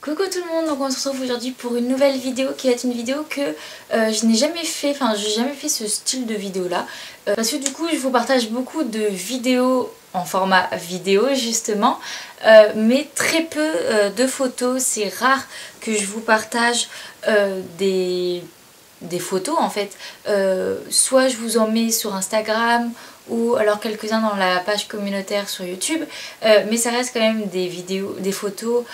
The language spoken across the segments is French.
Coucou tout le monde, donc on se retrouve aujourd'hui pour une nouvelle vidéo qui est une vidéo que je n'ai jamais fait, j'ai jamais fait ce style de vidéo là parce que du coup je vous partage beaucoup de vidéos en format vidéo justement mais très peu de photos. C'est rare que je vous partage des photos en fait, soit je vous en mets sur Instagram ou alors quelques-uns dans la page communautaire sur YouTube, mais ça reste quand même des vidéos, des photos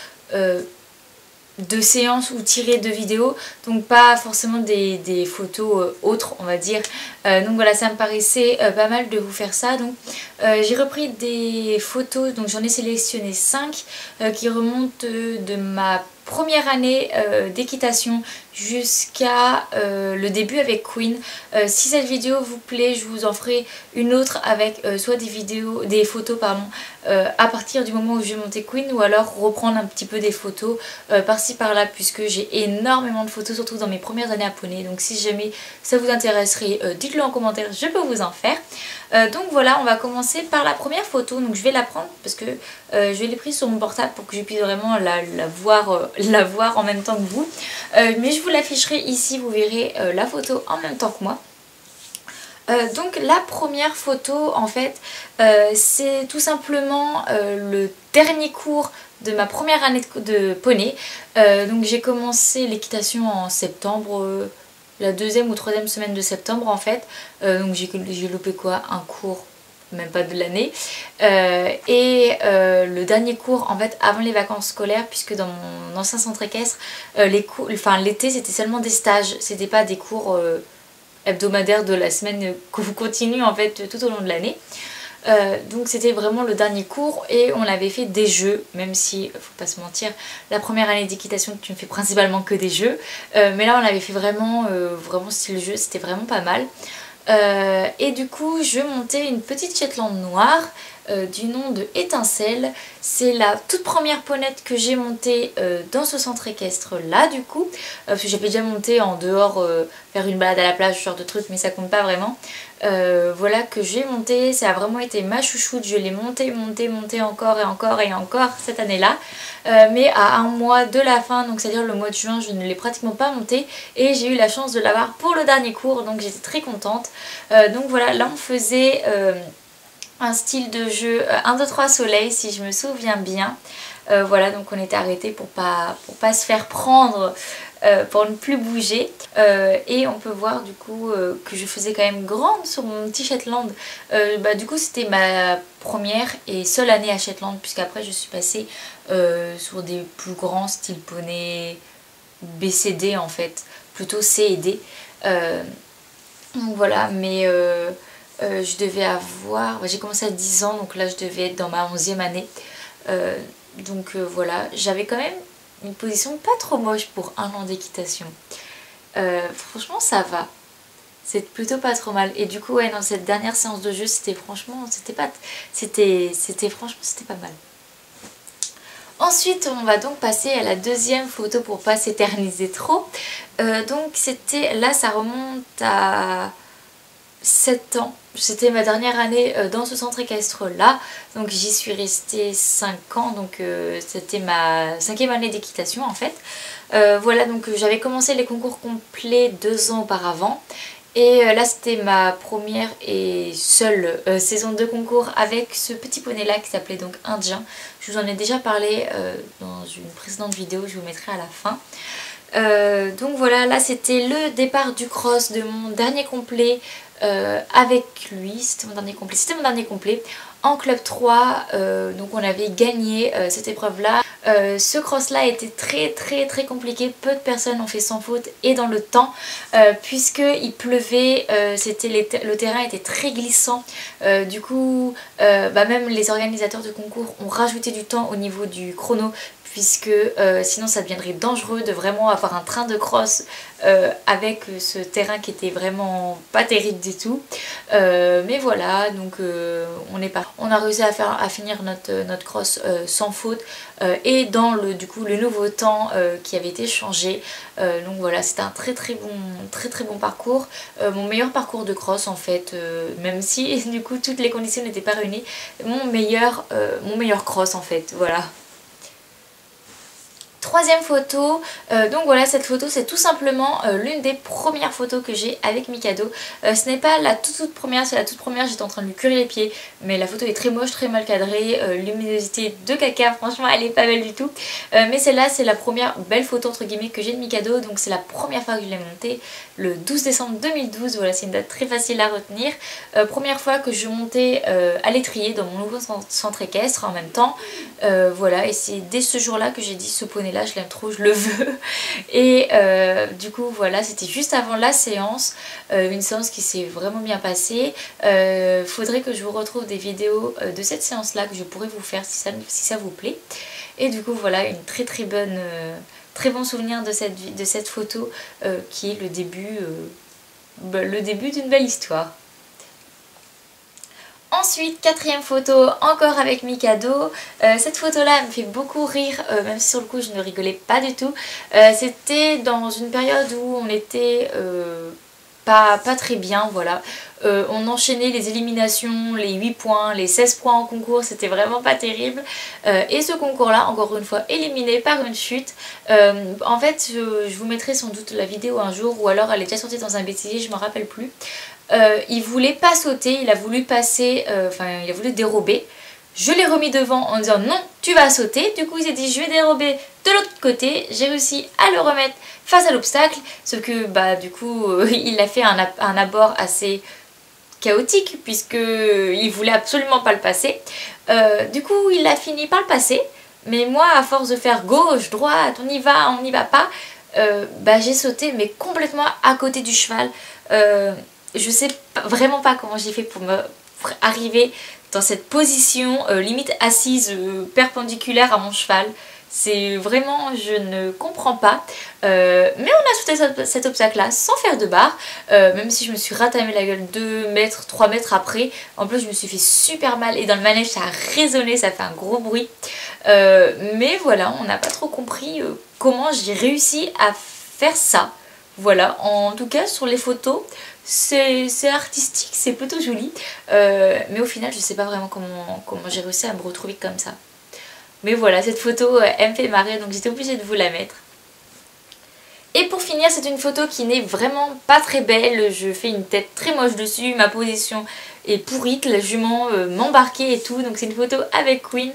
de séances ou tirées de vidéos, donc pas forcément des photos autres on va dire. Donc voilà, ça me paraissait pas mal de vous faire ça. Donc j'ai repris des photos, donc j'en ai sélectionné 5 qui remontent de ma première année d'équitation jusqu'à le début avec Queen. Si cette vidéo vous plaît, je vous en ferai une autre avec soit des photos pardon, à partir du moment où je vais monter Queen, ou alors reprendre un petit peu des photos par-ci par-là, puisque j'ai énormément de photos, surtout dans mes premières années à poney. Donc si jamais ça vous intéresserait, dites-le en commentaire, je peux vous en faire. Donc voilà, on va commencer par la première photo. Donc je vais la prendre parce que je l'ai prise sur mon portable pour que je puisse vraiment la voir en même temps que vous. Mais je vous l'afficherai ici, vous verrez la photo en même temps que moi. Donc la première photo en fait c'est tout simplement le dernier cours de ma première année de poney. Donc j'ai commencé l'équitation en septembre, la deuxième ou troisième semaine de septembre en fait. Donc j'ai loupé quoi, un cours, même pas de l'année, le dernier cours en fait avant les vacances scolaires, puisque dans mon ancien centre équestre l'été c'était seulement des stages, c'était pas des cours hebdomadaires de la semaine que vous continuez en fait tout au long de l'année. Donc c'était vraiment le dernier cours et on avait fait des jeux, même si, faut pas se mentir, la première année d'équitation tu ne fais principalement que des jeux, mais là on avait fait vraiment style jeu, c'était vraiment pas mal. Et du coup je montais une petite Shetland noire du nom de Étincelle. C'est la toute première ponette que j'ai montée dans ce centre équestre là du coup, parce que j'avais déjà monté en dehors, faire une balade à la plage, ce genre de truc, mais ça compte pas vraiment. Voilà que j'ai monté, ça a vraiment été ma chouchoute, je l'ai montée encore et encore et encore cette année là, mais à un mois de la fin, donc c'est à dire le mois de juin, je ne l'ai pratiquement pas montée et j'ai eu la chance de l'avoir pour le dernier cours, donc j'étais très contente. Donc voilà, là on faisait un style de jeu 1, 2, 3 soleil si je me souviens bien. Voilà, donc on était arrêté pour pas se faire prendre, pour ne plus bouger. Et on peut voir du coup que je faisais quand même grande sur mon petit Shetland. Du coup c'était ma première et seule année à Shetland, puisqu'après je suis passée sur des plus grands style poney BCD en fait, plutôt C et D. Donc voilà, mais je devais avoir, j'ai commencé à 10 ans, donc là je devais être dans ma 11e année. Voilà, j'avais quand même une position pas trop moche pour un an d'équitation. Franchement ça va, c'est plutôt pas trop mal. Et du coup ouais, dans cette dernière séance de jeu c'était franchement, c'était pas mal. Ensuite on va donc passer à la deuxième photo pour pas s'éterniser trop. Donc c'était, là ça remonte à 7 ans, c'était ma dernière année dans ce centre équestre là, donc j'y suis restée 5 ans, donc c'était ma 5e année d'équitation en fait. Voilà, donc j'avais commencé les concours complets 2 ans auparavant et là c'était ma première et seule saison de concours avec ce petit poney là qui s'appelait donc Indien. Je vous en ai déjà parlé dans une précédente vidéo, je vous mettrai à la fin. Donc voilà, là c'était le départ du cross de mon dernier complet avec lui, c'était mon dernier complet en club 3, donc on avait gagné cette épreuve là. Ce cross là était très compliqué, peu de personnes ont fait sans faute et dans le temps, puisque il pleuvait, le terrain était très glissant, du coup même les organisateurs de concours ont rajouté du temps au niveau du chrono, puisque sinon ça deviendrait dangereux de vraiment avoir un train de cross avec ce terrain qui était vraiment pas terrible du tout. Mais voilà, donc on a réussi à finir notre cross sans faute et dans le nouveau temps qui avait été changé. Donc voilà, c'était un très bon parcours, mon meilleur parcours de cross en fait, même si du coup toutes les conditions n'étaient pas réunies, mon meilleur cross en fait, voilà. troisième photo, donc voilà, cette photo c'est tout simplement l'une des premières photos que j'ai avec Mikado. Ce n'est pas la toute première, c'est la toute première, j'étais en train de lui curer les pieds, mais la photo est très moche, très mal cadrée, luminosité de caca, franchement elle est pas belle du tout. Mais celle-là c'est la première belle photo entre guillemets que j'ai de Mikado, donc c'est la première fois que je l'ai montée, le 12 décembre 2012, voilà c'est une date très facile à retenir. Première fois que je montais à l'étrier dans mon nouveau centre équestre en même temps, voilà, et c'est dès ce jour-là que j'ai dit ce poney là je l'aime trop, je le veux. Et du coup voilà, c'était juste avant la séance, une séance qui s'est vraiment bien passée. Faudrait que je vous retrouve des vidéos de cette séance là que je pourrais vous faire si ça vous plaît. Et du coup voilà, une très bon souvenir de cette photo qui est le début d'une belle histoire. Ensuite, quatrième photo, encore avec Mikado. Cette photo-là me fait beaucoup rire, même si sur le coup je ne rigolais pas du tout. C'était dans une période où on était pas très bien, voilà. On enchaînait les éliminations, les 8 points, les 16 points en concours, c'était vraiment pas terrible. Et ce concours-là, encore une fois, éliminé par une chute. En fait, je vous mettrai sans doute la vidéo un jour, ou alors elle est déjà sortie dans un bêtisier, je me rappelle plus. Il voulait pas sauter, il a voulu passer, il a voulu dérober. Je l'ai remis devant en disant non, tu vas sauter. Du coup il s'est dit je vais dérober de l'autre côté. J'ai réussi à le remettre face à l'obstacle. Sauf que bah du coup il a fait un abord assez chaotique puisque il voulait absolument pas le passer. Du coup il a fini par le passer. Mais moi à force de faire gauche, droite, on y va pas, bah j'ai sauté mais complètement à côté du cheval. Je sais vraiment pas comment j'ai fait pour arriver dans cette position limite assise perpendiculaire à mon cheval. C'est vraiment, je ne comprends pas. Mais on a sauté cet obstacle là sans faire de barre, même si je me suis ratamé la gueule 2 mètres, 3 mètres après. En plus je me suis fait super mal et dans le manège ça a résonné, ça fait un gros bruit. Mais voilà, on n'a pas trop compris comment j'ai réussi à faire ça. Voilà, en tout cas sur les photos c'est artistique, c'est plutôt joli, mais au final je sais pas vraiment comment j'ai réussi à me retrouver comme ça. Mais voilà, cette photo elle me fait marrer donc j'étais obligée de vous la mettre. Et pour finir, c'est une photo qui n'est vraiment pas très belle, je fais une tête très moche dessus, ma position est pourrite, la jument m'embarquait et tout, donc c'est une photo avec Queen.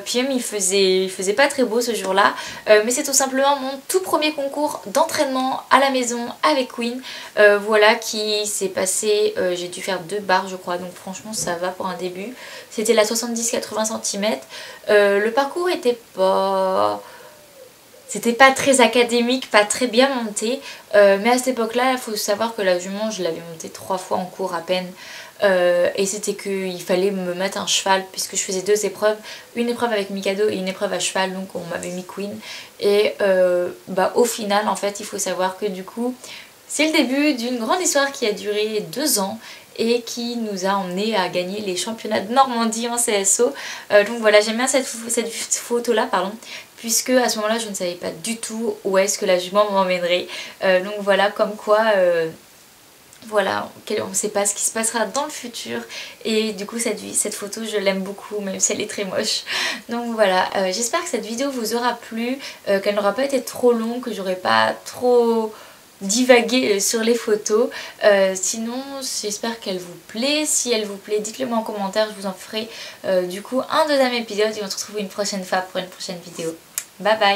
Puis même il faisait pas très beau ce jour-là, mais c'est tout simplement mon tout premier concours d'entraînement à la maison avec Queen, voilà, qui s'est passé, j'ai dû faire 2 barres je crois, donc franchement ça va pour un début. C'était la 70-80 cm, le parcours était pas... C'était pas très académique, pas très bien monté, mais à cette époque-là, il faut savoir que la jument, je l'avais montée 3 fois en cours à peine. Et c'était qu'il fallait me mettre un cheval, puisque je faisais 2 épreuves, une épreuve avec Mikado et une épreuve à cheval, donc on m'avait mis Queen. Et bah, au final, en fait, il faut savoir que du coup, c'est le début d'une grande histoire qui a duré 2 ans et qui nous a emmené à gagner les championnats de Normandie en CSO. Donc voilà, j'aime bien cette photo-là, pardon, puisque à ce moment-là je ne savais pas du tout où est-ce que la jument m'emmènerait. Donc voilà, comme quoi voilà, on ne sait pas ce qui se passera dans le futur, et du coup cette photo je l'aime beaucoup même si elle est très moche. Donc voilà, j'espère que cette vidéo vous aura plu, qu'elle n'aura pas été trop longue, que j'aurai pas trop divaguer sur les photos. Sinon j'espère qu'elle vous plaît. Si elle vous plaît, dites-le moi en commentaire, je vous en ferai du coup un deuxième épisode et on se retrouve une prochaine fois pour une prochaine vidéo. Bye bye.